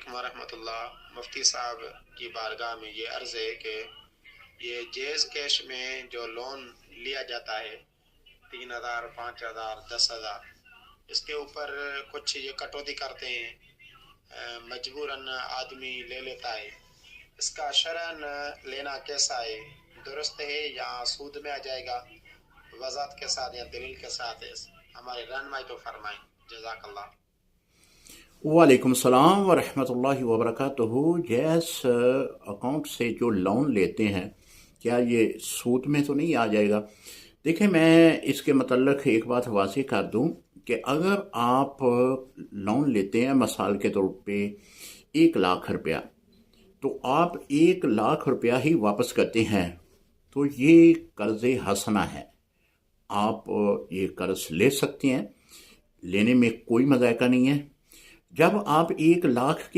علیکم ورحمۃ اللہ۔ مفتی صاحب کی بارگاہ میں یہ عرض ہے کہ یہ جیز کیش میں جو لون لیا جاتا ہے 3,000 5,000 10,000 اس کے اوپر کچھ یہ کٹوتی کرتے ہیں، مجبوراً آدمی لے لیتا ہے، اس کا شرعاً لینا کیسا ہے؟ درست ہے یا سود میں آ جائے گا؟ وضاحت کے ساتھ یا دلیل کے ساتھ ہمارے رہنمائی تو فرمائیں، جزاک اللہ۔ وعلیکم السلام ورحمۃ اللہ وبرکاتہ۔ جیس اکاؤنٹ سے جو لون لیتے ہیں کیا یہ سود میں تو نہیں آ جائے گا؟ دیکھیں، میں اس کے متعلق ایک بات واضح کر دوں کہ اگر آپ لون لیتے ہیں مثال کے طور پہ 1,00,000 روپیہ، تو آپ 1,00,000 روپیہ ہی واپس کرتے ہیں تو یہ قرض حسنہ ہے۔ آپ یہ قرض لے سکتے ہیں، لینے میں کوئی مذائقہ نہیں ہے۔ جب آپ 1,00,000